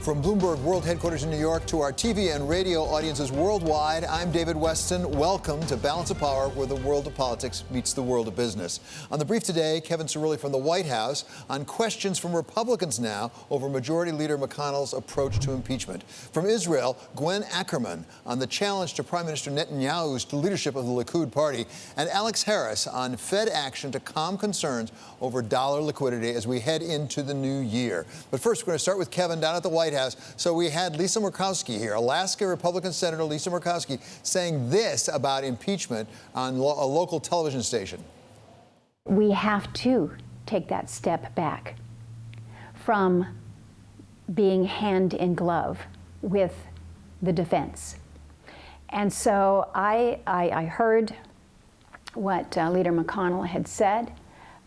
From Bloomberg World Headquarters in New York to our TV and radio audiences worldwide, I'm David Weston. Welcome to Balance of Power, where the world of politics meets the world of business. On the brief today, Kevin Cirilli from the White House on questions from Republicans now over Majority Leader McConnell's approach to impeachment. From Israel, Gwen Ackerman on the challenge to Prime Minister Netanyahu's leadership of the Liquid party, and Alex Harris on Fed action to calm concerns over dollar liquidity as we head into the new year. But first, we're going to start with Kevin down at the White House. So we had Lisa Murkowski here, Alaska Republican Senator Lisa Murkowski, saying this about impeachment on a local television station. We have to take that step back from being hand in glove with the defense. And so I heard what Leader McConnell had said.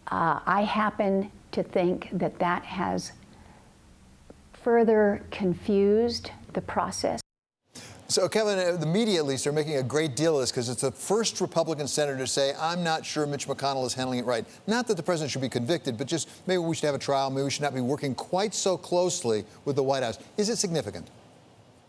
I happen to think that that has further confused the process. So, Kevin, the media, at least, are making a great deal of this because it's the first Republican senator to say, I'm not sure Mitch McConnell is handling it right. Not that the president should be convicted, but just maybe we should have a trial. Maybe we should not be working quite so closely with the White House. Is it significant?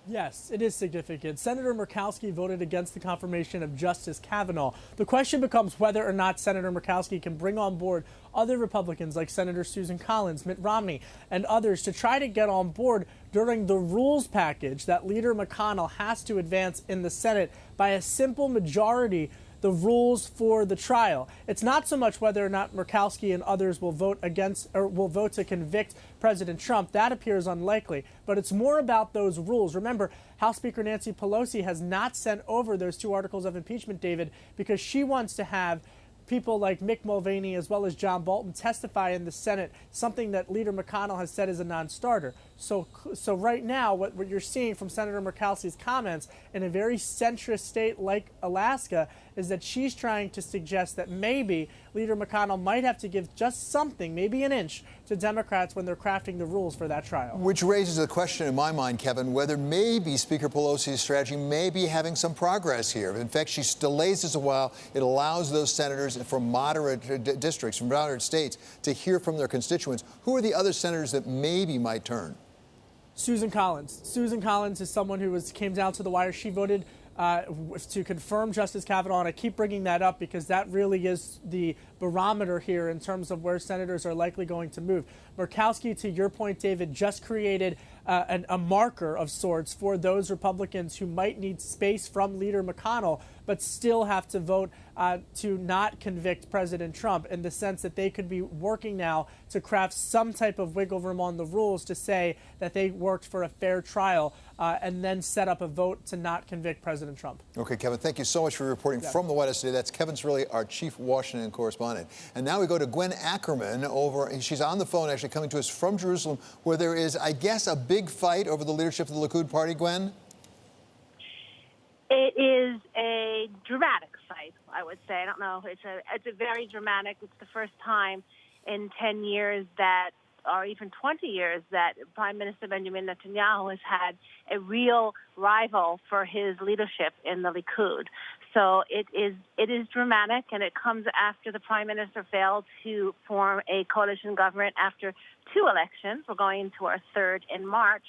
Yes, it is significant. Senator Murkowski voted against the confirmation of Justice Kavanaugh. The question becomes whether or not Senator Murkowski can bring on board other Republicans like Senator Susan Collins, Mitt Romney, and others to try to get on board during the rules package that Leader McConnell has to advance in the Senate by a simple majority, the rules for the trial. It's not so much whether or not Murkowski and others will vote against or will vote to convict President Trump. That appears unlikely, but it's more about those rules. Remember, House Speaker Nancy Pelosi has not sent over those two articles of impeachment, David, because she wants to have people like Mick Mulvaney as well as John Bolton testify in the Senate, something that Leader McConnell has said is a non-starter. So right now, what you're seeing from Senator Murkowski's comments in a very centrist state like Alaska is that she's trying to suggest that maybe Leader McConnell might have to give just something, maybe an inch, to Democrats when they're crafting the rules for that trial. Which raises the question in my mind, Kevin, whether maybe Speaker Pelosi's strategy may be having some progress here. In fact, she delays this a while. It allows those senators from moderate districts, from moderate states, to hear from their constituents. Who are the other senators that maybe might turn? Susan Collins. Susan Collins is someone who came down to the wire. She voted to confirm Justice Kavanaugh, and I keep bringing that up because that really is the barometer here in terms of where senators are likely going to move. Murkowski, to your point, David, just created a marker of sorts for those Republicans who might need space from Leader McConnell, but still have to vote to not convict President Trump, in the sense that they could be working now to craft some type of wiggle room on the rules to say that they worked for a fair trial and then set up a vote to not convict President Trump. Okay, Kevin, thank you so much for reporting from the White House today. That's Kevin Cirilli, our chief Washington correspondent. And now we go to Gwen Ackerman she's on the phone actually coming to us from Jerusalem, where there is, I guess, a big fight over the leadership of the Liquid party, Gwen? It is a dramatic fight, I would say. I don't know. It's a very dramatic. It's the first time in 10 years that, or even 20 years, that Prime Minister Benjamin Netanyahu has had a real rival for his leadership in the Likud. So it is dramatic, and it comes after the Prime Minister failed to form a coalition government after two elections. We're going into our third in March.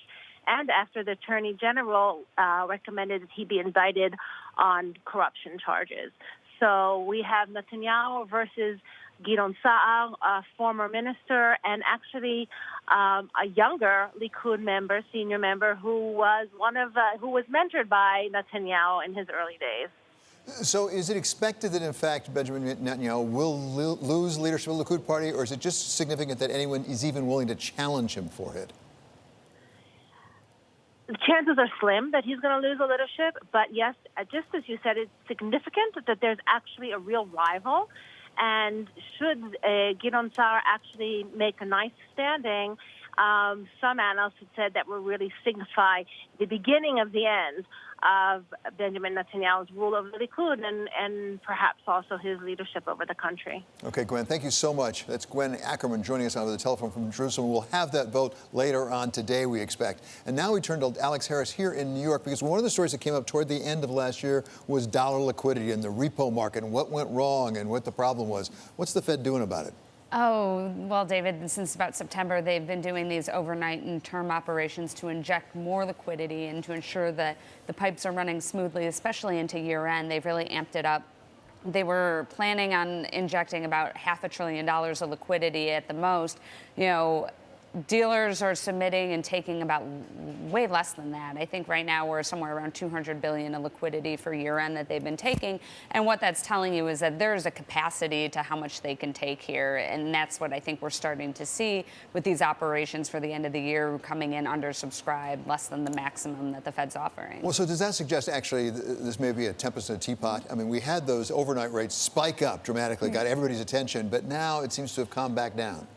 And after the Attorney General recommended that he be indicted on corruption charges. So we have Netanyahu versus Gideon Saar, a former minister, and actually a younger Likud member, senior member, who was who was mentored by Netanyahu in his early days. So is it expected that, in fact, Benjamin Netanyahu will lose leadership of the Likud party, or is it just significant that anyone is even willing to challenge him for it? The chances are slim that he's going to lose the leadership, but yes, just as you said, it's significant that there's actually a real rival. And should Gideon Saar actually make a nice standing, some analysts have said that will really signify the beginning of the end of Benjamin Netanyahu's rule over the Likud and perhaps also his leadership over the country. Okay, Gwen, thank you so much. That's Gwen Ackerman joining us over the telephone from Jerusalem. We'll have that vote later on today, we expect. And now we turn to Alex Harris here in New York, because one of the stories that came up toward the end of last year was dollar liquidity in the repo market and what went wrong and what the problem was. What's the Fed doing about it? Oh, well, David, since about September, they've been doing these overnight and term operations to inject more liquidity and to ensure that the pipes are running smoothly, especially into year end. They've really amped it up. They were planning on injecting about $500 billion of liquidity at the most. You know, dealers are submitting and taking about way less than that. I think right now we're somewhere around $200 billion of liquidity for year end that they've been taking. And what that's telling you is that there's a capacity to how much they can take here. And that's what I think we're starting to see with these operations for the end of the year coming in undersubscribed, less than the maximum that the Fed's offering. Well, so does that suggest actually this may be a tempest in a teapot? I mean, we had those overnight rates spike up dramatically, got everybody's attention, but now it seems to have calmed back down.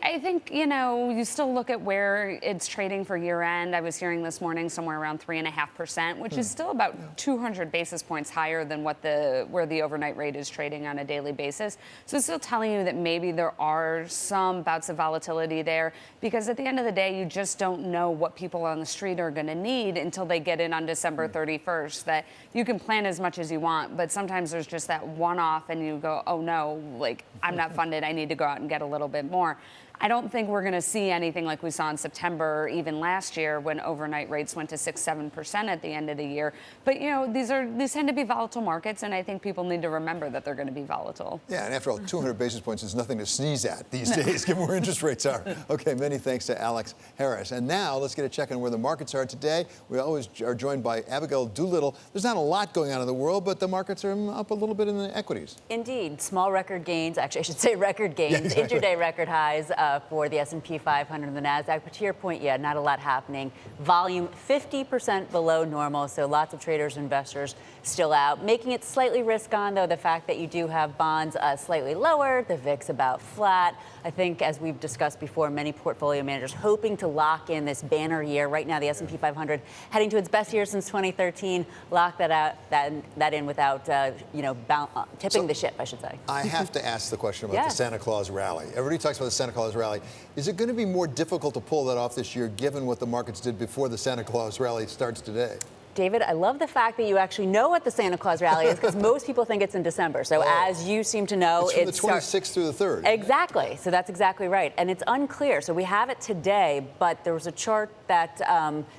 I think, you know, you still look at where it's trading for year end. I was hearing this morning somewhere around 3.5%, which is still about 200 basis points higher than where the overnight rate is trading on a daily basis. So it's still telling you that maybe there are some bouts of volatility there, because at the end of the day, you just don't know what people on the street are going to need until they get in on December 31st. That you can plan as much as you want, but sometimes there's just that one-off and you go, oh no, like I'm not funded, I need to go out and get a little bit more. I don't think we're going to see anything like we saw in September or even last year when overnight rates went to 6-7% at the end of the year. But, you know, these tend to be volatile markets, and I think people need to remember that they're going to be volatile. Yeah, and after all, 200 basis points is nothing to sneeze at these days, given where interest rates are. Okay, many thanks to Alex Harris. And now let's get a check on where the markets are today. We always are joined by Abigail Doolittle. There's not a lot going on in the world, but the markets are up a little bit in the equities. Indeed. Small record gains, actually I should say record gains, yeah, exactly. Intraday record highs for the S&P 500 and the NASDAQ. But to your point, yeah, not a lot happening. Volume 50% below normal, so lots of traders and investors still out. Making it slightly risk on, though, the fact that you do have bonds slightly lower, the VIX about flat. I think, as we've discussed before, many portfolio managers hoping to lock in this banner year. Right now, the S&P 500 heading to its best year since 2013. Lock that out, that in without, tipping the ship, I should say. I have to ask the question about the Santa Claus rally. Everybody talks about the Santa Claus rally. Is it going to be more difficult to pull that off this year, given what the markets did before the Santa Claus rally starts today? David, I love the fact that you actually know what the Santa Claus rally is, because most people think it's in December. So as you seem to know, it's from the 26th through the 3rd. Exactly. So that's exactly right. And it's unclear. So we have it today, but there was a chart that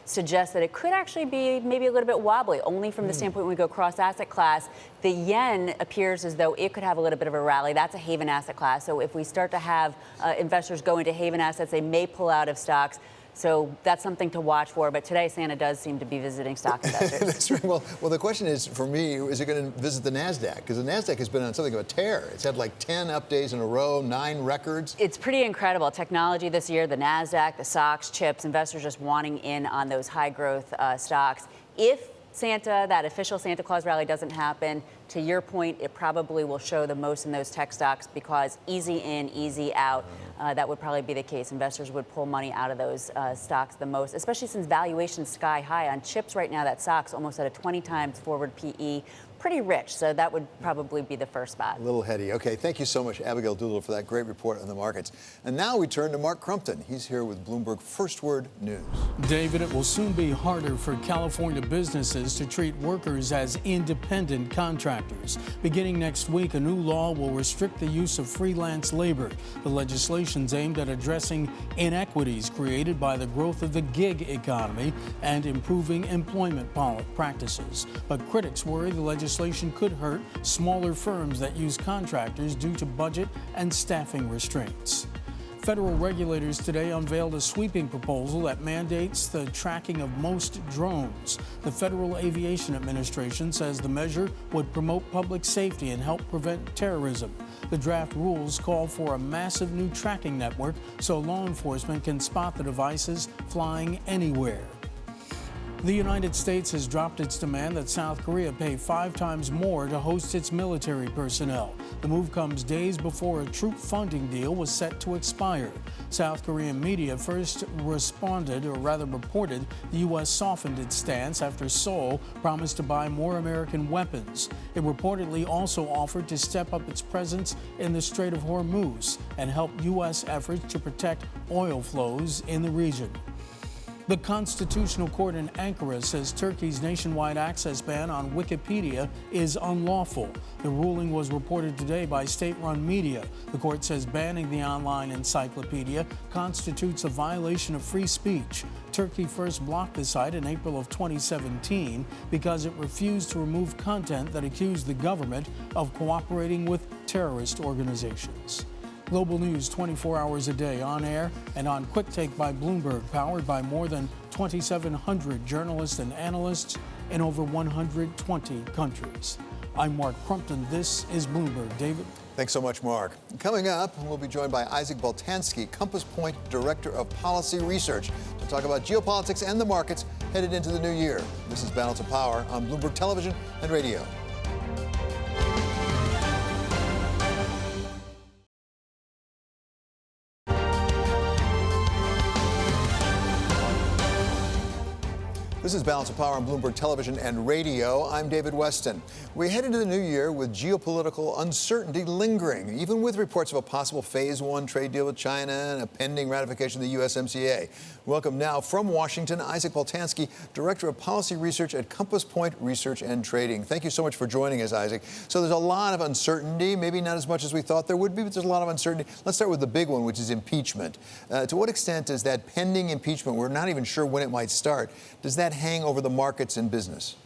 suggests that it could actually be maybe a little bit wobbly, only from the standpoint when we go cross asset class. The yen appears as though it could have a little bit of a rally. That's a haven asset class. So if we start to have investors go into haven assets, they may pull out of stocks. So that's something to watch for. But today, Santa does seem to be visiting stock investors. That's right. Well, the question is, for me, is it going to visit the NASDAQ? Because the NASDAQ has been on something of a tear. It's had like 10 up days in a row, 9 records. It's pretty incredible. Technology this year, the NASDAQ, the stocks, chips, investors just wanting in on those high growth stocks. If that official Santa Claus rally doesn't happen, to your point, it probably will show the most in those tech stocks, because easy in, easy out. That would probably be the case. Investors would pull money out of those stocks the most, especially since valuation's sky high on chips right now. That stock's almost at a 20 times forward PE. Pretty rich, so that would probably be the first spot. A little heady. Okay, thank you so much, Abigail Doolittle, for that great report on the markets. And now we turn to Mark Crumpton. He's here with Bloomberg First Word News. David, it will soon be harder for California businesses to treat workers as independent contractors. Beginning next week, a new law will restrict the use of freelance labor. The legislation's aimed at addressing inequities created by the growth of the gig economy and improving employment practices. But critics worry the legislation could hurt smaller firms that use contractors due to budget and staffing restraints. Federal regulators today unveiled a sweeping proposal that mandates the tracking of most drones. The Federal Aviation Administration says the measure would promote public safety and help prevent terrorism. The draft rules call for a massive new tracking network so law enforcement can spot the devices flying anywhere. The United States has dropped its demand that South Korea pay 5 times more to host its military personnel. The move comes days before a troop funding deal was set to expire. South Korean media first reported the U.S. softened its stance after Seoul promised to buy more American weapons. It reportedly also offered to step up its presence in the Strait of Hormuz and help U.S. efforts to protect oil flows in the region. The Constitutional Court in Ankara says Turkey's nationwide access ban on Wikipedia is unlawful. The ruling was reported today by state-run media. The court says banning the online encyclopedia constitutes a violation of free speech. Turkey first blocked the site in April of 2017 because it refused to remove content that accused the government of cooperating with terrorist organizations. Global news 24 hours a day, on air and on Quick Take by Bloomberg, powered by more than 2,700 journalists and analysts in over 120 countries. I'm Mark Crumpton. This is Bloomberg. David? Thanks so much, Mark. Coming up, we'll be joined by Isaac Boltansky, Compass Point Director of Policy Research, to talk about geopolitics and the markets headed into the new year. This is Balance of Power on Bloomberg Television and Radio. This is Balance of Power on Bloomberg Television and Radio. I'm David Weston. We head into the new year with geopolitical uncertainty lingering, even with reports of a possible Phase 1 trade deal with China and a pending ratification of the USMCA. Welcome now from Washington, Isaac Boltansky, Director of Policy Research at Compass Point Research and Trading. Thank you so much for joining us, Isaac. So there's a lot of uncertainty, maybe not as much as we thought there would be, but there's a lot of uncertainty. Let's start with the big one, which is impeachment. To what extent is that pending impeachment, we're not even sure when it might start, does that hang over the markets and business?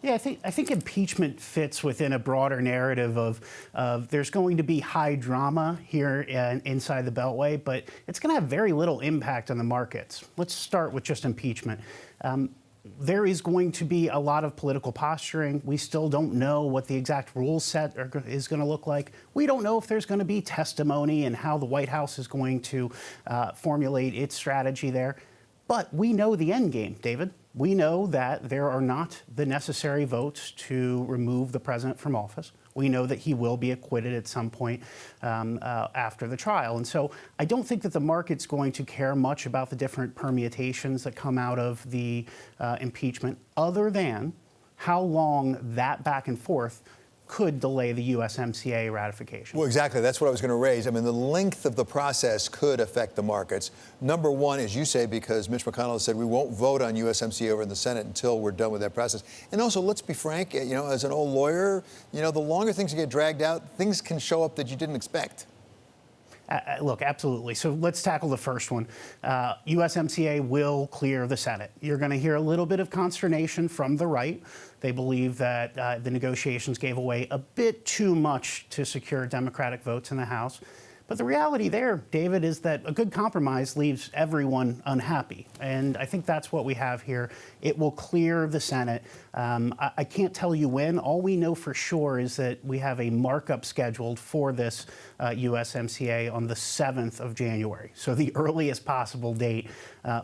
Yeah, I think impeachment fits within a broader narrative of there's going to be high drama here inside the Beltway, but it's going to have very little impact on the markets. Let's start with just impeachment. There is going to be a lot of political posturing. We still don't know what the exact rule set is going to look like. We don't know if there's going to be testimony and how the White House is going to formulate its strategy there. But we know the end game, David. We know that there are not the necessary votes to remove the president from office. We know that he will be acquitted at some point after the trial. And so I don't think that the market's going to care much about the different permutations that come out of the impeachment, other than how long that back and forth could delay the USMCA ratification. Well, exactly. That's what I was going to raise. I mean, the length of the process could affect the markets. Number one, as you say, because Mitch McConnell said we won't vote on USMCA over in the Senate until we're done with that process. And also, let's be frank, as an old lawyer, the longer things get dragged out, things can show up that you didn't expect. Look, absolutely. So let's tackle the first one. USMCA will clear the Senate. You're going to hear a little bit of consternation from the right. They believe that the negotiations gave away a bit too much to secure Democratic votes in the House. But the reality there, David, is that a good compromise leaves everyone unhappy. And I think that's what we have here. It will clear the Senate. I can't tell you when. All we know for sure is that we have a markup scheduled for this USMCA on the 7th of January. So the earliest possible date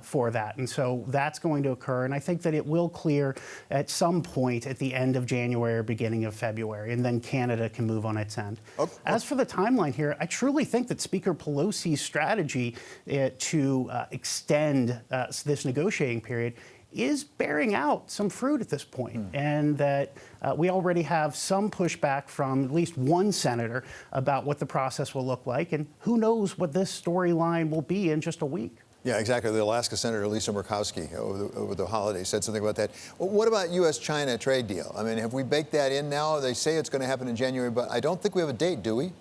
for that. And so that's going to occur. And I think that it will clear at some point at the end of January or beginning of February. And then Canada can move on its end. Okay. As for the timeline here, I truly think that Speaker Pelosi's strategy to extend this negotiating period is bearing out some fruit at this point, and that we already have some pushback from at least one senator about what the process will look like, and who knows what this storyline will be in just a week. Yeah, exactly. The Alaska Senator Lisa Murkowski over the holidays said something about that. Well, what about U.S.-China trade deal? I mean, have we baked that in now? They say it's going to happen in January, but I don't think we have a date, do we?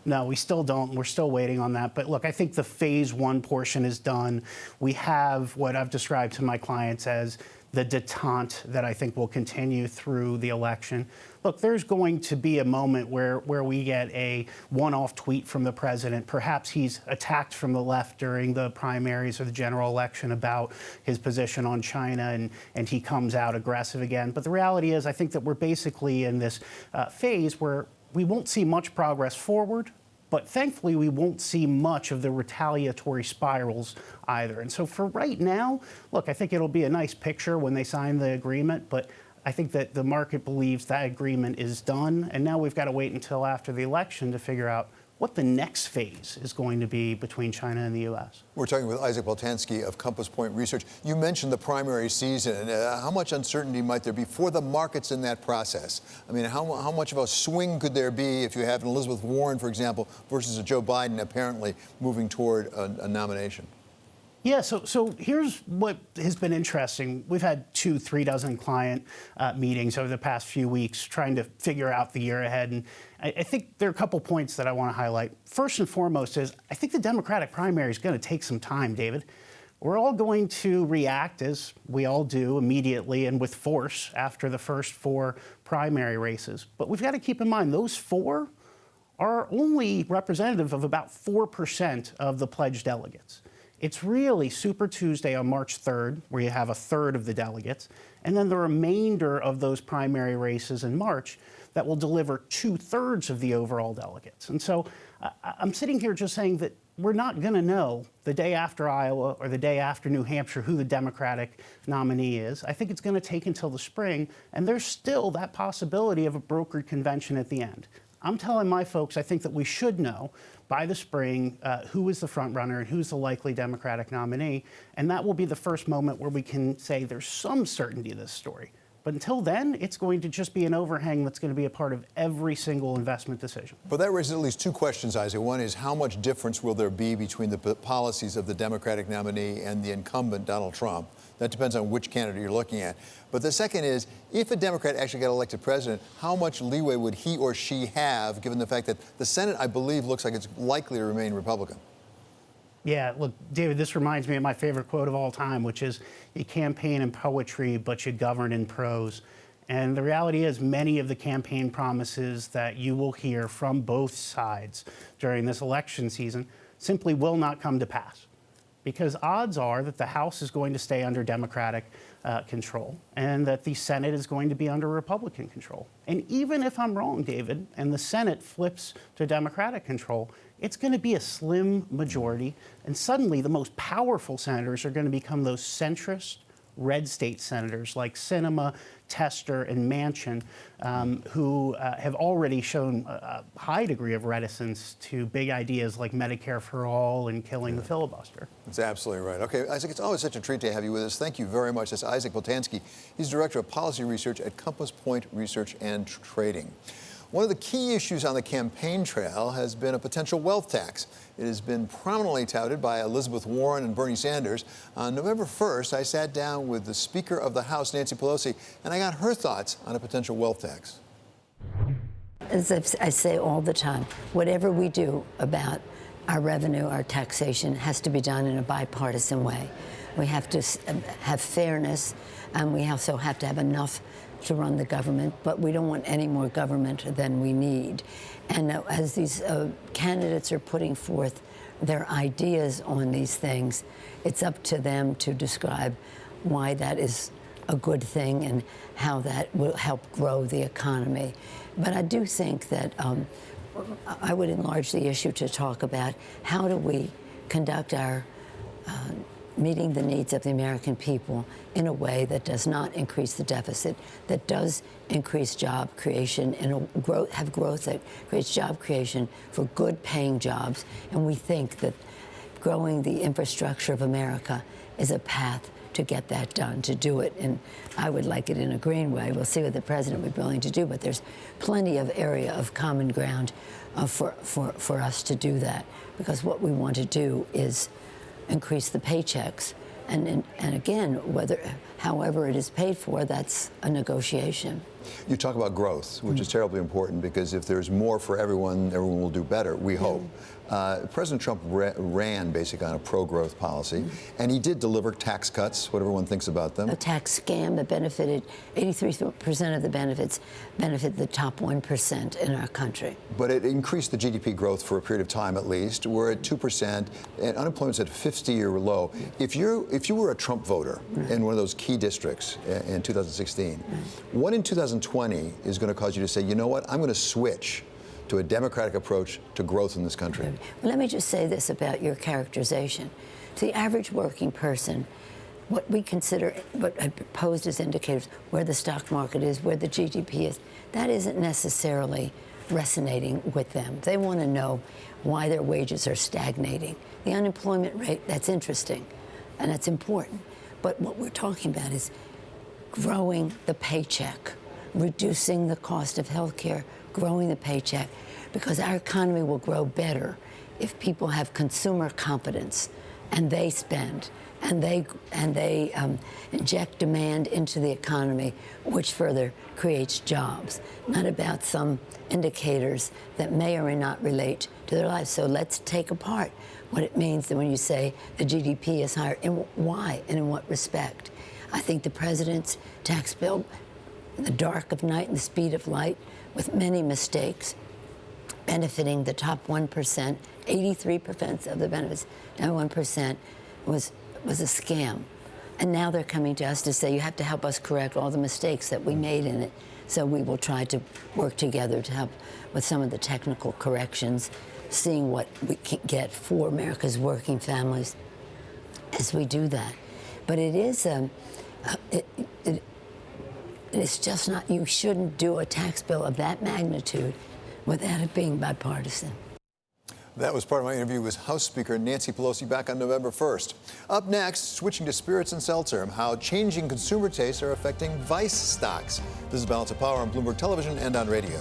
No, we still don't. We're still waiting on that. But look, I think the Phase 1 portion is done. We have what I've described to my clients as the detente that I think will continue through the election. Look, there's going to be a moment where we get a one-off tweet from the president. Perhaps he's attacked from the left during the primaries or the general election about his position on China, and he comes out aggressive again. But the reality is, I think that we're basically in this phase where we won't see much progress forward, but thankfully we won't see much of the retaliatory spirals either. And so for right now, look, I think it'll be a nice picture when they sign the agreement, but I think that the market believes that agreement is done, and now we've got to wait until after the election to figure out what the next phase is going to be between China and the U.S. We're talking with Isaac Boltansky of Compass Point Research. You mentioned the primary season. How much uncertainty might there be for the markets in that process? I mean, how much of a swing could there be if you have an Elizabeth Warren, for example, versus a Joe Biden apparently moving toward a nomination? Yeah, so here's what has been interesting. We've had 2-3 dozen client meetings over the past few weeks trying to figure out the year ahead. And I think there are a couple points that I want to highlight. First and foremost is I think the Democratic primary is going to take some time, David. We're all going to react, as we all do, immediately and with force after the first 4 primary races. But we've got to keep in mind those 4 are only representative of about 4% of the pledged delegates. It's really Super Tuesday on March 3rd, where you have a third of the delegates, and then the remainder of those primary races in March that will deliver 2/3 of the overall delegates. And so I'm sitting here just saying that we're not going to know the day after Iowa or the day after New Hampshire who the Democratic nominee is. I think it's going to take until the spring, and there's still that possibility of a brokered convention at the end. I'm telling my folks I think that we should know by the spring who is the front runner and who's the likely Democratic nominee, and that will be the first moment where we can say there's some certainty to this story. But until then, it's going to just be an overhang that's going to be a part of every single investment decision. But that raises at least 2 questions, Isaac. One is, how much difference will there be between the policies of the Democratic nominee and the incumbent, Donald Trump? That depends on which candidate you're looking at. But the second is, if a Democrat actually got elected president, how much leeway would he or she have, given the fact that the Senate, I believe, looks like it's likely to remain Republican? Yeah, look, David, this reminds me of my favorite quote of all time, which is, you campaign in poetry, but you govern in prose. And the reality is many of the campaign promises that you will hear from both sides during this election season simply will not come to pass. Because odds are that the House is going to stay under Democratic control and that the Senate is going to be under Republican control. And even if I'm wrong, David, and the Senate flips to Democratic control, it's going to be a slim majority. And suddenly the most powerful senators are going to become those centrist red state senators like Sinema, Tester, and Manchin, who have already shown a high degree of reticence to big ideas like Medicare for all and killing the filibuster. That's absolutely right. Okay, Isaac, it's always such a treat to have you with us. Thank you very much. That's Isaac Boltansky. He's Director of Policy Research at Compass Point Research and Trading. One of the key issues on the campaign trail has been a potential wealth tax. It has been prominently touted by Elizabeth Warren and Bernie Sanders. On November 1st, I sat down with the Speaker of the House, Nancy Pelosi, and I got her thoughts on a potential wealth tax. As I say all the time, whatever we do about our revenue, our taxation, has to be done in a bipartisan way. We have to have fairness, and we also have to have enough to run the government, but we don't want any more government than we need. And as these candidates are putting forth their ideas on these things, it's up to them to describe why that is a good thing and how that will help grow the economy. But I do think that I would enlarge the issue to talk about how do we conduct our meeting the needs of the American people in a way that does not increase the deficit, that does increase job creation and have growth that creates job creation for good paying jobs. And we think that growing the infrastructure of America is a path to get that done, to do it. And I would like it in a green way. We'll see what the president would be willing to do, but there's plenty of area of common ground for us to do that, because what we want to do is increase the paychecks. And again, however it is paid for, that's a negotiation. You talk about growth, which is terribly important, because if there's more for everyone, everyone will do better, we hope. President Trump ran basically on a pro-growth policy, and he did deliver tax cuts, what everyone thinks about them. A tax scam that benefited 83% of the benefits benefit the top 1% in our country. But it increased the GDP growth for a period of time, at least. We're at 2%, and unemployment's at a 50-year low. If you were a Trump voter in one of those key districts in 2016, what in 2020 is going to cause you to say, you know what, I'm going to switch to a democratic approach to growth in this country? Well, let me just say this about your characterization. To the average working person, what we consider, what I proposed as indicators, where the stock market is, where the GDP is, that isn't necessarily resonating with them. They want to know why their wages are stagnating. The unemployment rate, that's interesting, and that's important. But what we're talking about is growing the paycheck, reducing the cost of health care, growing the paycheck, because our economy will grow better if people have consumer confidence and they spend, and they inject demand into the economy, which further creates jobs, not about some indicators that may or may not relate to their lives. So let's take apart what it means that when you say the GDP is higher, and why and in what respect. I think the president's tax bill, in the dark of night and the speed of light, with many mistakes, benefiting the top 1%, 83% of the benefits, down 1%, was a scam. And now they're coming to us to say, you have to help us correct all the mistakes that we made in it. So we will try to work together to help with some of the technical corrections, seeing what we can get for America's working families as we do that. But it is, it's just not, you shouldn't do a tax bill of that magnitude without it being bipartisan. That was part of my interview with House Speaker Nancy Pelosi back on November 1st. Up next, switching to spirits and seltzer, how changing consumer tastes are affecting Vice stocks. This is Balance of Power on Bloomberg Television and on radio.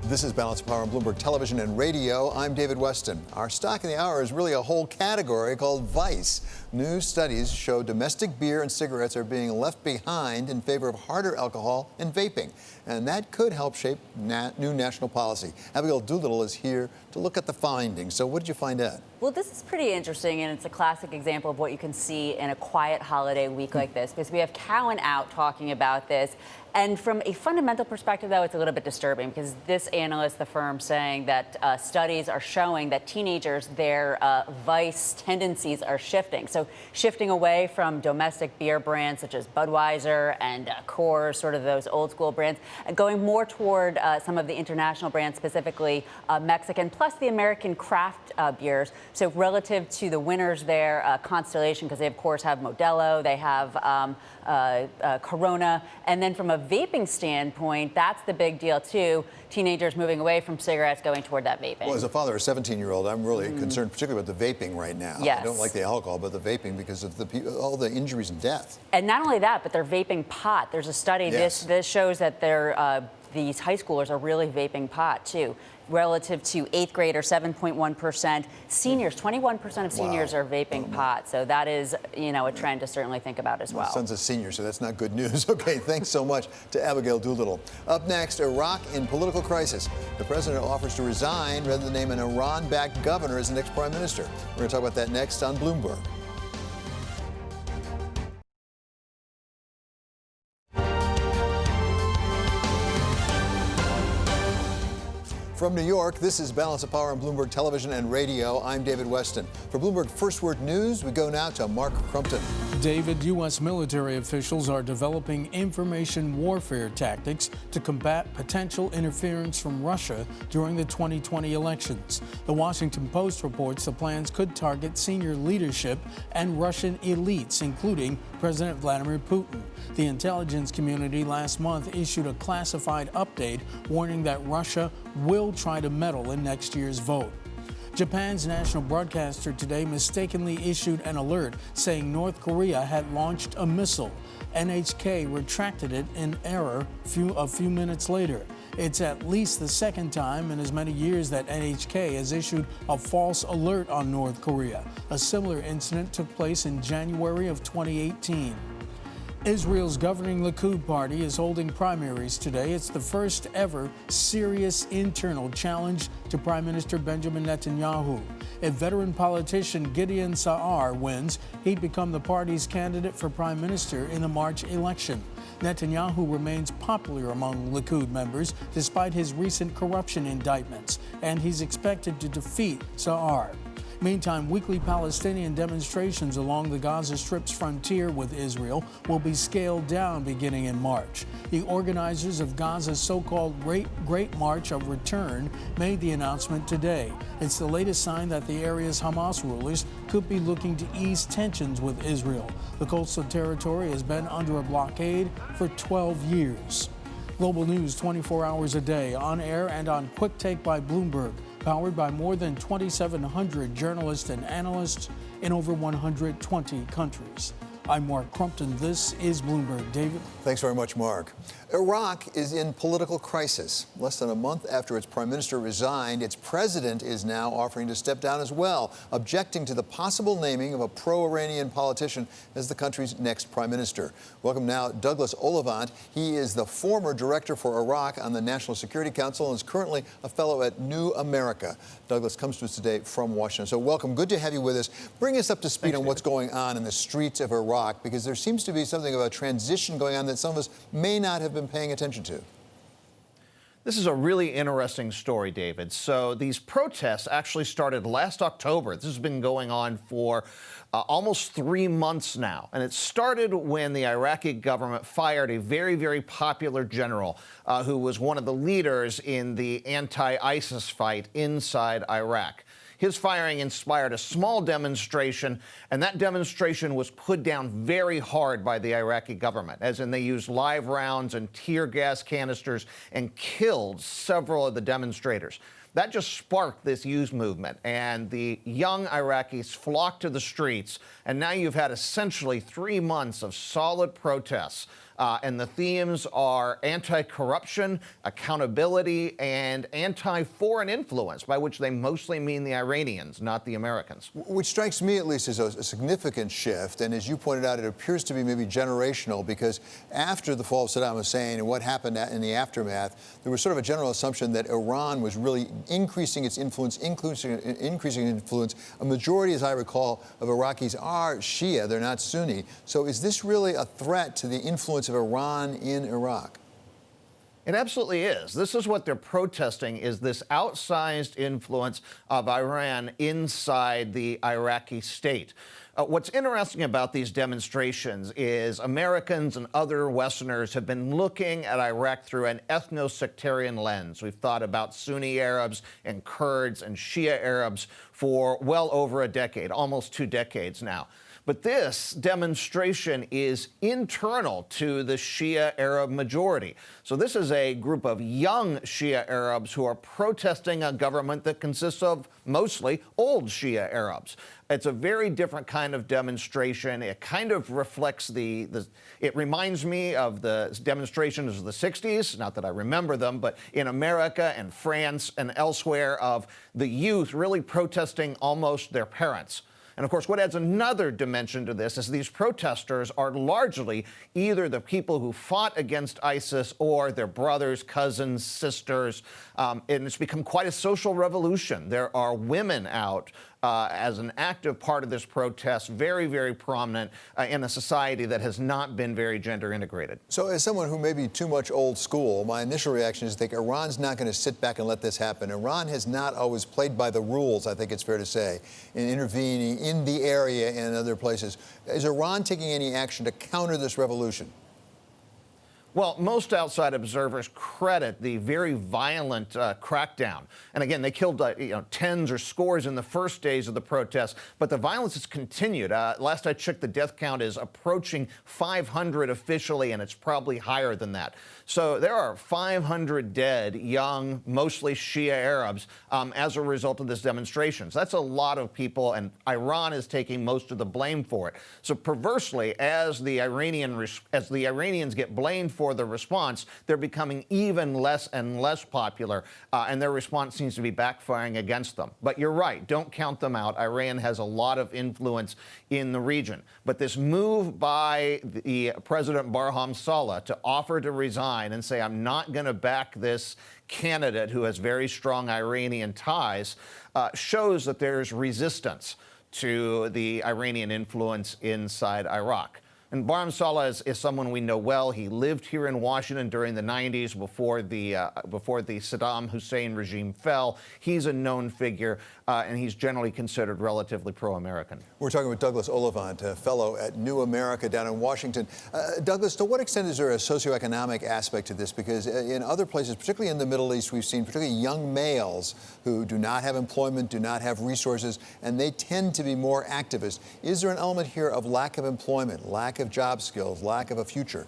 This is Balance of Power on Bloomberg Television and radio. I'm David Weston. Our stock of the hour is really a whole category called Vice. New studies show domestic beer and cigarettes are being left behind in favor of harder alcohol and vaping. And that could help shape new national policy. Abigail Doolittle is here to look at the findings. So what did you find out? Well, this is pretty interesting, and it's a classic example of what you can see in a quiet holiday week like this, because we have Cowen out talking about this. And from a fundamental perspective, though, it's a little bit disturbing because this analyst, the firm, saying that studies are showing that teenagers, their vice tendencies are shifting. So shifting away from domestic beer brands such as Budweiser and Coors, sort of those old school brands, and going more toward some of the international brands, specifically Mexican, plus the American craft beers. So relative to the winners there, Constellation, because they, of course, have Modelo, they have Corona. And then from a vaping standpoint, that's the big deal, too. Teenagers moving away from cigarettes, going toward that vaping. Well, as a father of a 17-year-old, I'm really concerned particularly about the vaping right now. Yes. I don't like the alcohol, but the vaping because of all the injuries and death. And not only that, but they're vaping pot. There's a study, yes. This shows that these high schoolers are really vaping pot, too. Relative to 8th grader, 7.1%. Seniors, 21% of seniors are vaping pot. So that is, a trend to certainly think about as well. My son's a senior, so that's not good news. Okay, thanks so much to Abigail Doolittle. Up next, Iraq in political crisis. The president offers to resign rather than name an Iran-backed governor as the next prime minister. We're going to talk about that next on Bloomberg. From New York, this is Balance of Power on Bloomberg Television and radio. I'm David Weston. For Bloomberg First Word News, we go now to Mark Crumpton. David, U.S. military officials are developing information warfare tactics to combat potential interference from Russia during the 2020 elections. The Washington Post reports the plans could target senior leadership and Russian elites, including President Vladimir Putin. The intelligence community last month issued a classified update warning that Russia will try to meddle in next year's vote. Japan's national broadcaster today mistakenly issued an alert saying North Korea had launched a missile. NHK retracted it in error a few minutes later. It's at least the second time in as many years that NHK has issued a false alert on North Korea. A similar incident took place in January of 2018. Israel's governing Liquid party is holding primaries today. It's the first ever serious internal challenge to Prime Minister Benjamin Netanyahu. If veteran politician Gideon Sa'ar wins, he'd become the party's candidate for prime minister in the March election. Netanyahu remains popular among Liquid members despite his recent corruption indictments, and he's expected to defeat Sa'ar. Meantime, weekly Palestinian demonstrations along the Gaza Strip's frontier with Israel will be scaled down beginning in March. The organizers of Gaza's so-called Great March of Return made the announcement today. It's the latest sign that the area's Hamas rulers could be looking to ease tensions with Israel. The coastal territory has been under a blockade for 12 years. Global news 24 hours a day, on air and on Quick Take by Bloomberg. Powered by more than 2,700 journalists and analysts in over 120 countries. I'm Mark Crumpton. This is Bloomberg. David? Thanks very much, Mark. Iraq is in political crisis. Less than a month after its prime minister resigned, its president is now offering to step down as well, objecting to the possible naming of a pro-Iranian politician as the country's next prime minister. Welcome now, Douglas Ollivant. He is the former director for Iraq on the National Security Council and is currently a fellow at New America. Douglas comes to us today from Washington. So welcome. Good to have you with us. Bring us up to speed on what's going on in the streets of Iraq, because there seems to be something of a transition going on that some of us may not have been paying attention to. This is a really interesting story, David. So these protests actually started last October. This has been going on for almost 3 months now. And it started when the Iraqi government fired a very, very popular general who was one of the leaders in the anti-ISIS fight inside Iraq. His firing inspired a small demonstration, and that demonstration was put down very hard by the Iraqi government, as in they used live rounds and tear gas canisters and killed several of the demonstrators. That just sparked this youth movement, and the young Iraqis flocked to the streets, and now you've had essentially 3 months of solid protests. And the themes are anti-corruption, accountability, and anti-foreign influence, by which they mostly mean the Iranians, not the Americans. Which strikes me, at least, as a significant shift. And as you pointed out, it appears to be maybe generational, because after the fall of Saddam Hussein and what happened in the aftermath, there was sort of a general assumption that Iran was really increasing its influence, increasing influence. A majority, as I recall, of Iraqis are Shia. They're not Sunni. So is this really a threat to the influence of Iran in Iraq? It absolutely is. This is what they're protesting, is this outsized influence of Iran inside the Iraqi state. What's interesting about these demonstrations is Americans and other Westerners have been looking at Iraq through an ethno-sectarian lens. We've thought about Sunni Arabs and Kurds and Shia Arabs for well over a decade, almost 2 decades now. But this demonstration is internal to the Shia Arab majority. So this is a group of young Shia Arabs who are protesting a government that consists of mostly old Shia Arabs. It's a very different kind of demonstration. It kind of reflects it reminds me of the demonstrations of the 60s, not that I remember them, but in America and France and elsewhere, of the youth really protesting almost their parents. And of course, what adds another dimension to this is these protesters are largely either the people who fought against ISIS or their brothers, cousins, sisters. And it's become quite a social revolution. There are women out as an active part of this protest, very, very prominent in a society that has not been very gender integrated. So as someone who may be too much old school, my initial reaction is to think Iran's not going to sit back and let this happen. Iran has not always played by the rules, I think it's fair to say, in intervening in the area and other places. Is Iran taking any action to counter this revolution? Well, most outside observers credit the very violent crackdown. And again, they killed tens or scores in the first days of the protests, but the violence has continued. Last I checked, the death count is approaching 500 officially, and it's probably higher than that. So there are 500 dead, young, mostly Shia Arabs as a result of this demonstration. So that's a lot of people, and Iran is taking most of the blame for it. So perversely, as the Iranians get blamed for the response, they're becoming even less and less popular, and their response seems to be backfiring against them. But you're right, don't count them out. Iran has a lot of influence in the region. But this move by the President Barham Saleh to offer to resign and say, I'm not going to back this candidate who has very strong Iranian ties, shows that there's resistance to the Iranian influence inside Iraq. And Barham Saleh is someone we know well. He lived here in Washington during the 90s before the Saddam Hussein regime fell. He's a known figure, and he's generally considered relatively pro-American. We're talking with Douglas Ollivant, a fellow at New America down in Washington. Douglas, to what extent is there a socioeconomic aspect to this? Because in other places, particularly in the Middle East, we've seen particularly young males who do not have employment, do not have resources, and they tend to be more activist. Is there an element here of lack of employment, lack of job skills, lack of a future?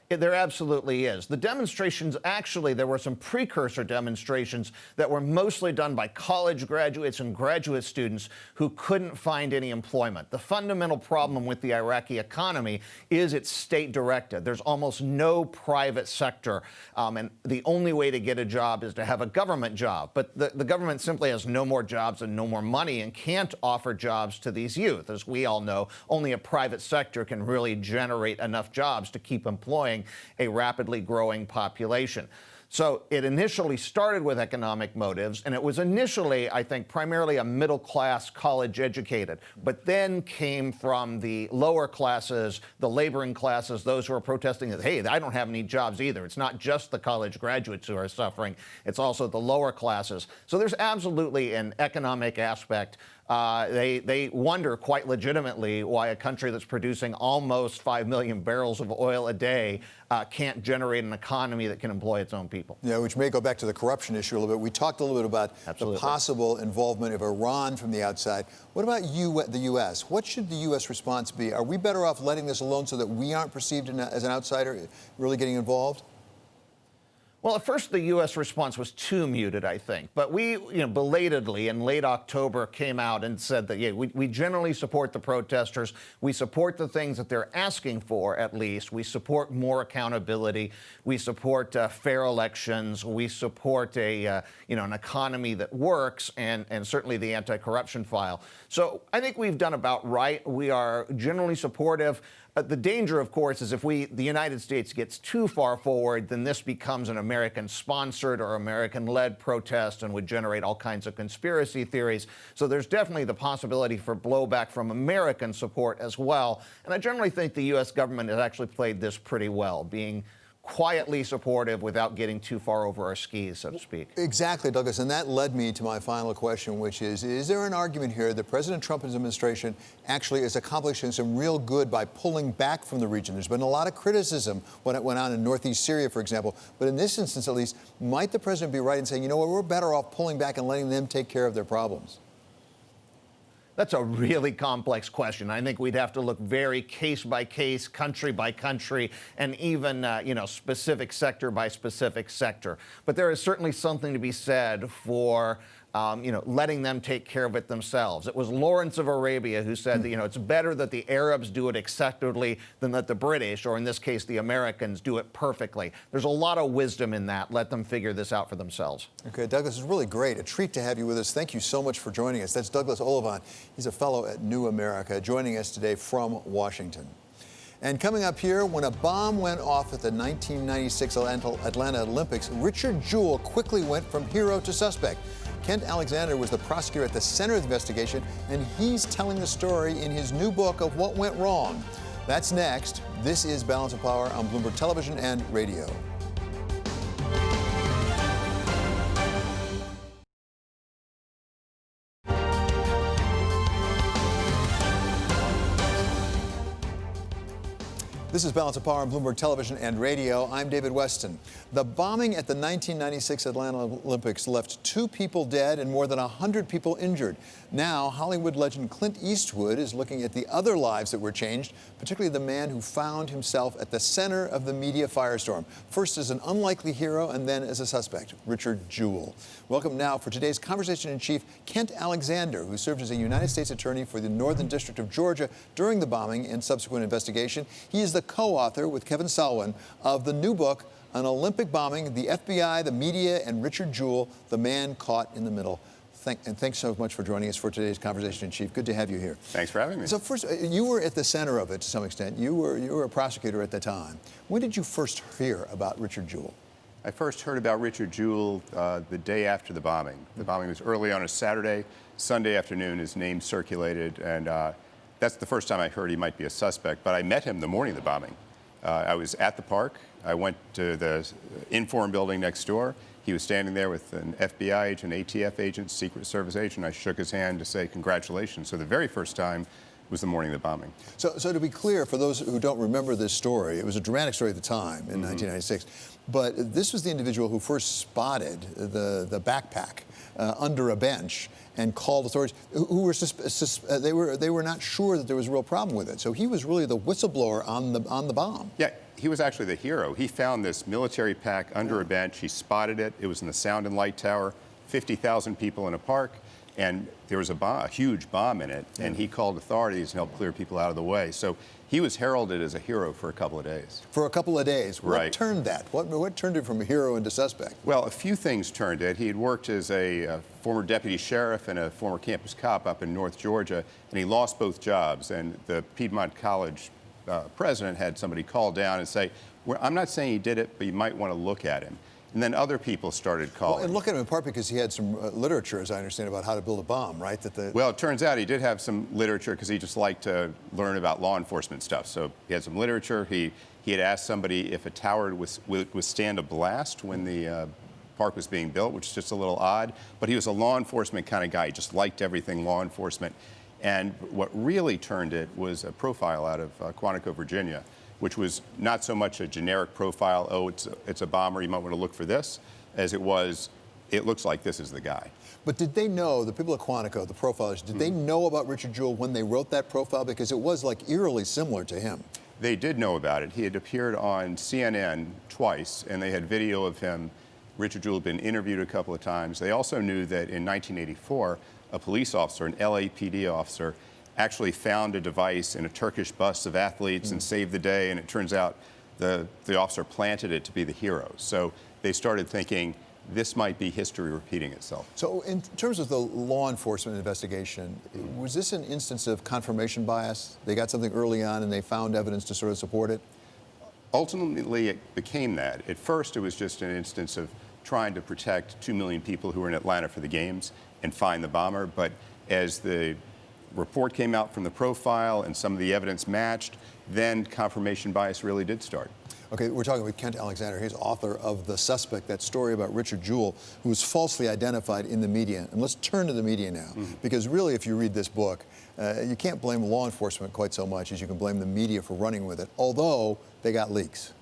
There absolutely is. The demonstrations, actually, there were some precursor demonstrations that were mostly done by college graduates and graduate students who couldn't find any employment. The fundamental problem with the Iraqi economy is it's state-directed. There's almost no private sector, and the only way to get a job is to have a government job. But the government simply has no more jobs and no more money and can't offer jobs to these youth. As we all know, only a private sector can really generate enough jobs to keep employing a rapidly growing population. So it initially started with economic motives, and it was initially, I think, primarily a middle-class, college-educated, but then came from the lower classes, the laboring classes, those who are protesting that, hey, I don't have any jobs either. It's not just the college graduates who are suffering. It's also the lower classes. So there's absolutely an economic aspect. They wonder quite legitimately why a country that's producing almost 5 million barrels of oil a day can't generate an economy that can employ its own people. Yeah, which may go back to the corruption issue a little bit. We talked a little bit about the possible involvement of Iran from the outside. What about the U.S.? What should the U.S. response be? Are we better off letting this alone so that we aren't perceived as an outsider really getting involved? Well, at first, the U.S. response was too muted, I think. But we, belatedly in late October came out and said that, yeah, we generally support the protesters. We support the things that they're asking for, at least. We support more accountability. We support fair elections. We support an economy that works, and certainly the anti-corruption file. So I think we've done about right. We are generally supportive. The danger, of course, is if the United States gets too far forward, then this becomes an American-sponsored or American-led protest and would generate all kinds of conspiracy theories. So there's definitely the possibility for blowback from American support as well. And I generally think the U.S. government has actually played this pretty well, being quietly supportive without getting too far over our skis, so to speak. Exactly, Douglas. And that led me to my final question, which is there an argument here that President Trump's administration actually is accomplishing some real good by pulling back from the region? There's been a lot of criticism when it went on in northeast Syria, for example. But in this instance, at least, might the president be right in saying, you know what, we're better off pulling back and letting them take care of their problems? That's a really complex question. I think we'd have to look very case by case, country by country, and even, specific sector by specific sector. But there is certainly something to be said for letting them take care of it themselves. It was Lawrence of Arabia who said that, it's better that the Arabs do it acceptably than that the British, or in this case, the Americans, do it perfectly. There's a lot of wisdom in that. Let them figure this out for themselves. Okay, Douglas, it's really great. A treat to have you with us. Thank you so much for joining us. That's Douglas Ollivant. He's a fellow at New America, joining us today from Washington. And coming up here, when a bomb went off at the 1996 Atlanta Olympics, Richard Jewell quickly went from hero to suspect. Kent Alexander was the prosecutor at the center of the investigation, and he's telling the story in his new book of what went wrong. That's next. This is Balance of Power on Bloomberg Television and Radio. This is Balance of Power on Bloomberg Television and Radio. I'm David Weston. The bombing at the 1996 Atlanta Olympics left 2 people dead and more than 100 people injured. Now, Hollywood legend Clint Eastwood is looking at the other lives that were changed, particularly the man who found himself at the center of the media firestorm, first as an unlikely hero and then as a suspect, Richard Jewell. Welcome now for today's conversation in chief, Kent Alexander, who served as a United States attorney for the Northern District of Georgia during the bombing and subsequent investigation. He is the co-author with Kevin Salwin of the new book, An Olympic Bombing, the FBI, the Media, and Richard Jewell, the Man Caught in the Middle. And thanks so much for joining us for today's conversation in chief. Good to have you here. Thanks for having me. So first, you were at the center of it to some extent. You were a prosecutor at the time. When did you first hear about Richard Jewell? I first heard about Richard Jewell the day after the bombing. The bombing was early on a Saturday. Sunday afternoon, his name circulated, and that's the first time I heard he might be a suspect. But I met him the morning of the bombing. I was at the park. I went to the Inform building next door. He was standing there with an FBI agent, ATF agent, Secret Service agent. I shook his hand to say congratulations. So the very first time was the morning of the bombing. So to be clear, for those who don't remember this story, it was a dramatic story at the time in 1996. But this was the individual who first spotted the backpack under a bench and called authorities who were they were not sure that there was a real problem with it. So he was really the whistleblower on the bomb. Yeah, he was actually the hero. He found this military pack under a bench. He spotted it. It was in the Sound and Light Tower, 50,000 people in a park, and there was a huge bomb in it, and he called authorities and helped clear people out of the way. So he was heralded as a hero for a couple of days. For a couple of days. What Right. turned that? What turned him from a hero into suspect? Well, a few things turned it. He had worked as a former deputy sheriff and a former campus cop up in North Georgia, and he lost both jobs. And the Piedmont College president had somebody call down and say, well, I'm not saying he did it, but you might want to look at him. And then other people started calling. Well, and look at him in part because he had some literature, as I understand, about how to build a bomb, right? Well, it turns out he did have some literature because he just liked to learn about law enforcement stuff. So he had some literature. He had asked somebody if a tower would withstand a blast when the park was being built, which is just a little odd. But he was a law enforcement kind of guy. He just liked everything law enforcement. And what really turned it was a profile out of Quantico, Virginia, which was not so much a generic profile, oh, it's a bomber, you might want to look for this, as it was, it looks like this is the guy. But did they know, the people at Quantico, the profilers, did they know about Richard Jewell when they wrote that profile? Because it was like eerily similar to him. They did know about it. He had appeared on CNN twice, and they had video of him. Richard Jewell had been interviewed a couple of times. They also knew that in 1984, a police officer, an LAPD officer, actually found a device in a Turkish bus of athletes and saved the day, and it turns out the officer planted it to be the hero. So they started thinking, this might be history repeating itself. So in terms of the law enforcement investigation, was this an instance of confirmation bias? They got something early on and they found evidence to sort of support it? Ultimately, it became that. At first, it was just an instance of trying to protect 2 million people who were in Atlanta for the games and find the bomber. But as the report came out from the profile and some of the evidence matched, then confirmation bias really did start. Okay, we're talking with Kent Alexander. He's author of The Suspect, that story about Richard Jewell, who was falsely identified in the media. And let's turn to the media now, because really, if you read this book, you can't blame law enforcement quite so much as you can blame the media for running with it, although they got leaks.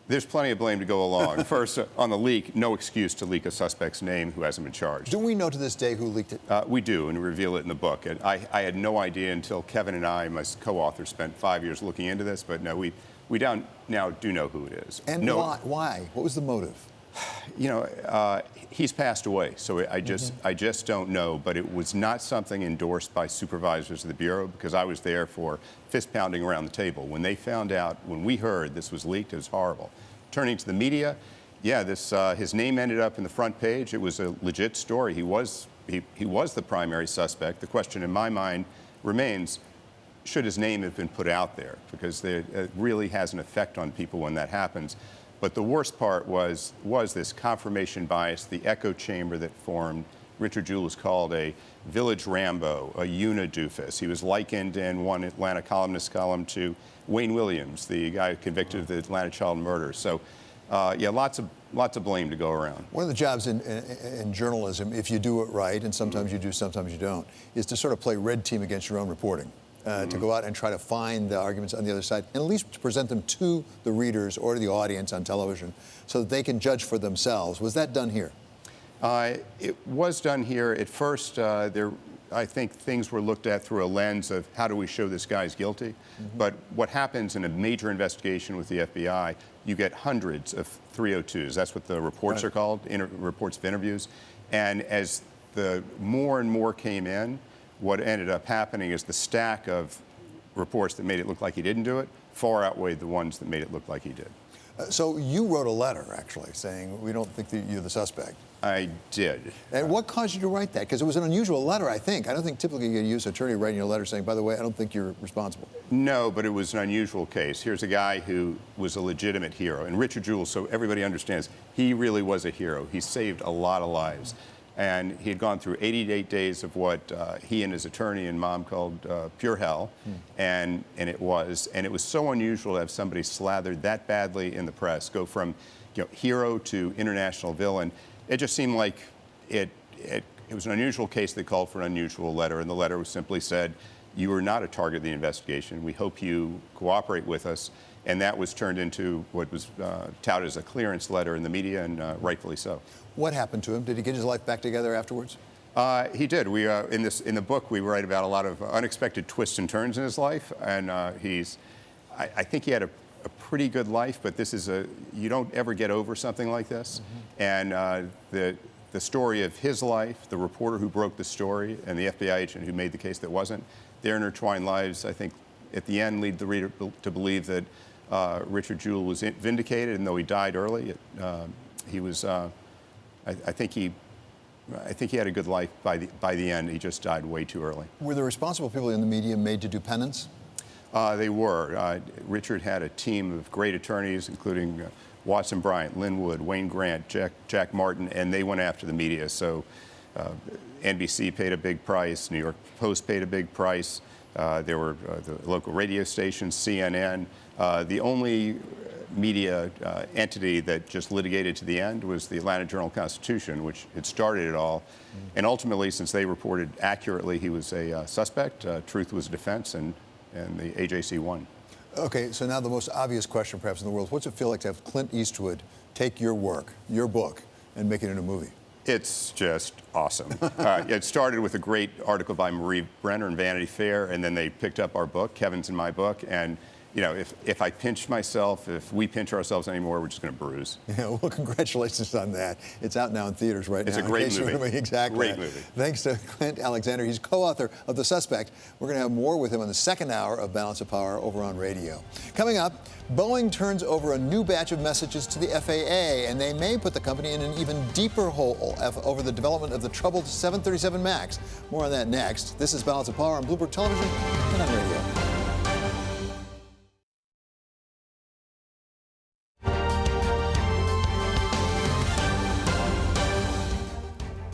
There's plenty of blame to go along. First, on the leak, no excuse to leak a suspect's name who hasn't been charged. Do we know to this day who leaked it? We do, and we reveal it in the book. And I had no idea until Kevin and I, my co-author, spent 5 years looking into this, but no, we now do know who it is. And why? What was the motive? You know, he's passed away, so I just don't know. But it was not something endorsed by supervisors of the Bureau, because I was there for fist pounding around the table. When they found out, when we heard this was leaked, it was horrible. Turning to the media, yeah, his name ended up in the front page. It was a legit story. He was the primary suspect. The question in my mind remains, should his name have been put out there? Because it really has an effect on people when that happens. But the worst part was this confirmation bias, the echo chamber that formed. Richard Jewell was called a village Rambo, a unidoofus. He was likened in one Atlanta columnist column to Wayne Williams, the guy convicted of the Atlanta child murder. So, yeah, lots of blame to go around. One of the jobs in journalism, if you do it right, and sometimes you do, sometimes you don't, is to sort of play red team against your own reporting. To go out and try to find the arguments on the other side, and at least to present them to the readers or to the audience on television so that they can judge for themselves. Was that done here? It was done here. At first, I think things were looked at through a lens of how do we show this guy's guilty. But what happens in a major investigation with the FBI, you get hundreds of 302s. That's what the reports are called, reports of interviews. And as the more and more came in, what ended up happening is the stack of reports that made it look like he didn't do it far outweighed the ones that made it look like he did. So you wrote a letter, actually, saying we don't think that you're the suspect. I did. And what caused you to write that? Because it was an unusual letter, I think. I don't think typically you use an attorney writing a letter saying, by the way, I don't think you're responsible. No, but it was an unusual case. Here's a guy who was a legitimate hero. And Richard Jewell, so everybody understands, he really was a hero. He saved a lot of lives. And he had gone through 88 days of what he and his attorney and mom called pure hell, and it was so unusual to have somebody slathered that badly in the press, go from hero to international villain. It just seemed like it was an unusual case that called for an unusual letter, and the letter was simply said, you are not a target of the investigation. We hope you cooperate with us. And that was turned into what was touted as a clearance letter in the media, and rightfully so. What happened to him? Did he get his life back together afterwards? He did. We in the book we write about a lot of unexpected twists and turns in his life, and I think he had a pretty good life, but this is you don't ever get over something like this. And the story of his life, the reporter who broke the story, and the FBI agent who made the case that wasn't, their intertwined lives, I think, at the end lead the reader to believe that Richard Jewell was vindicated, and though he died early, he was, I think he had a good life by the end. He just died way too early. Were the responsible people in the media made to do penance? They were. Richard had a team of great attorneys, including Watson Bryant, Lynn Wood, Wayne Grant, Jack Martin, and they went after the media. So NBC paid a big price. New York Post paid a big price. There were the local radio stations, CNN. The only media entity that just litigated to the end was the Atlanta Journal-Constitution, which it started it all. And ultimately, since they reported accurately he was a suspect, truth was a defense, and the AJC won. Okay, so now the most obvious question perhaps in the world. What's it feel like to have Clint Eastwood take your work, your book, and make it into a movie? It's just awesome. It started with a great article by Marie Brenner in Vanity Fair, and then they picked up our book, Kevin's in my book, and you know, if I pinch myself, if we pinch ourselves anymore, we're just going to bruise. Yeah, well, congratulations on that. It's out now in theaters right now. It's a great movie. Exactly. Great movie. Thanks to Clint Alexander. He's co-author of The Suspect. We're going to have more with him on the second hour of Balance of Power over on radio. Coming up, Boeing turns over a new batch of messages to the FAA, and they may put the company in an even deeper hole over the development of the troubled 737 MAX. More on that next. This is Balance of Power on Bloomberg Television and on radio.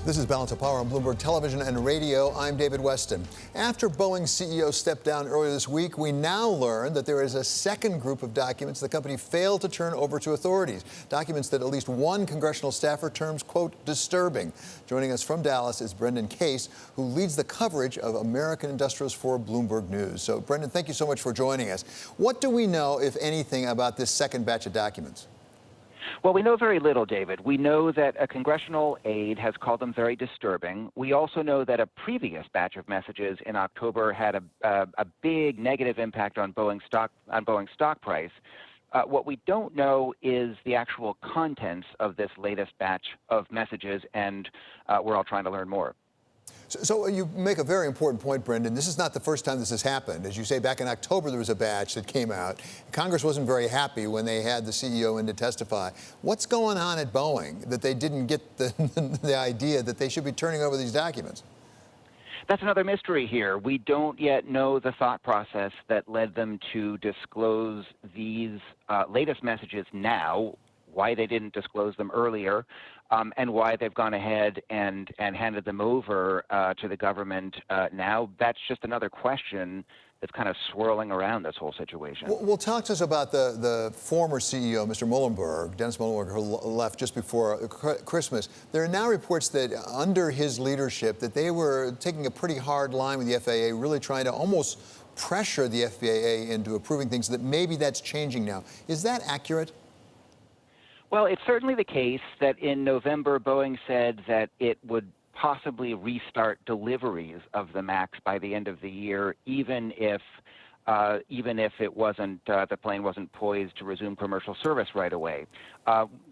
This is Balance of Power on Bloomberg Television and radio. I'm David Weston. After Boeing's CEO stepped down earlier this week, we now learn that there is a second group of documents the company failed to turn over to authorities. Documents that at least one congressional staffer terms, quote, disturbing. Joining us from Dallas is Brendan Case, who leads the coverage of American industrials for Bloomberg News. So, Brendan, thank you so much for joining us. What do we know, if anything, about this second batch of documents? Well, we know very little, David. We know that a congressional aide has called them very disturbing. We also know that a previous batch of messages in October had a big negative impact on Boeing's stock price. What we don't know is the actual contents of this latest batch of messages, and we're all trying to learn more. So you make a very important point, Brendan. This is not the first time this has happened. As you say, back in October, there was a batch that came out. Congress wasn't very happy when they had the CEO in to testify. What's going on at Boeing that they didn't get the idea that they should be turning over these documents? That's another mystery here. We don't yet know the thought process that led them to disclose these latest messages now, why they didn't disclose them earlier, and why they've gone ahead and handed them over to the government now. That's just another question that's kind of swirling around this whole situation. Well, talk to us about the former CEO, Mr. Muhlenberg, Dennis Muhlenberg, who left just before Christmas. There are now reports that under his leadership that they were taking a pretty hard line with the FAA, really trying to almost pressure the FAA into approving things, that maybe that's changing now. Is that accurate? Well, it's certainly the case that in November, Boeing said that it would possibly restart deliveries of the MAX by the end of the year, even if it wasn't the plane wasn't poised to resume commercial service right away.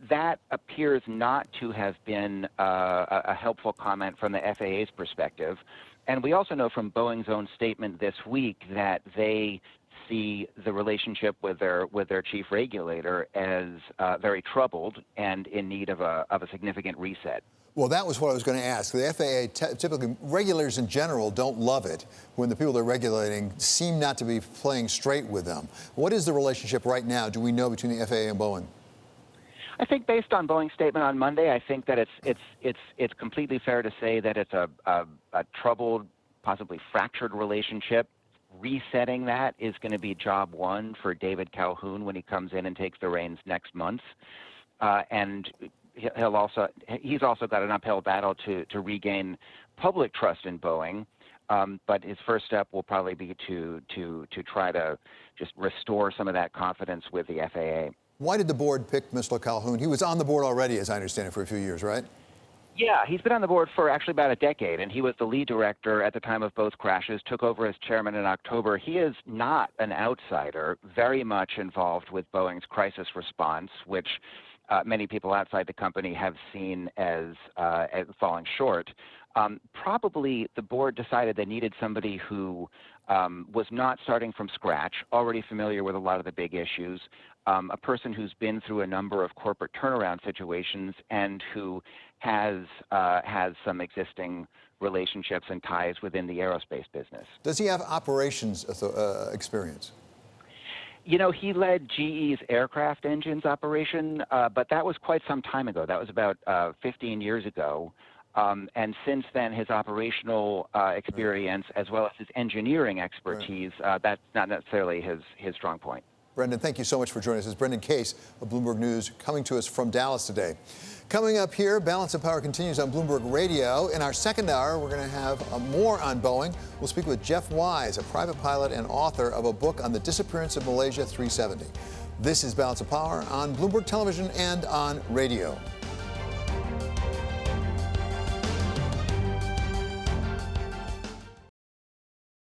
That appears not to have been a helpful comment from the FAA's perspective, and we also know from Boeing's own statement this week that they see the relationship with their chief regulator as very troubled and in need of a significant reset. Well, that was what I was going to ask. The FAA, typically, regulators in general don't love it when the people they're regulating seem not to be playing straight with them. What is the relationship right now, do we know, between the FAA and Boeing? I think based on Boeing's statement on Monday, I think that it's completely fair to say that it's a troubled, possibly fractured relationship. Resetting that is going to be job one for David Calhoun when he comes in and takes the reins next month. And he's also got an uphill battle to regain public trust in Boeing. But his first step will probably be to try to just restore some of that confidence with the FAA. Why did the board pick Mr. Calhoun? He was on the board already, as I understand it, for a few years, right? Yeah, he's been on the board for actually about a decade, and he was the lead director at the time of both crashes, took over as chairman in October. He is not an outsider, very much involved with Boeing's crisis response, which many people outside the company have seen as falling short. Probably the board decided they needed somebody who was not starting from scratch, already familiar with a lot of the big issues, a person who's been through a number of corporate turnaround situations and who has some existing relationships and ties within the aerospace business. Does he have operations experience? You know, he led GE's aircraft engines operation, but that was quite some time ago. That was about 15 years ago. And since then, his operational experience, as well as his engineering expertise, that's not necessarily his strong point. Brendan, thank you so much for joining us. This is Brendan Case of Bloomberg News, coming to us from Dallas today. Coming up here, Balance of Power continues on Bloomberg Radio. In our second hour, we're going to have more on Boeing. We'll speak with Jeff Wise, a private pilot and author of a book on the disappearance of Malaysia 370. This is Balance of Power on Bloomberg Television and on radio.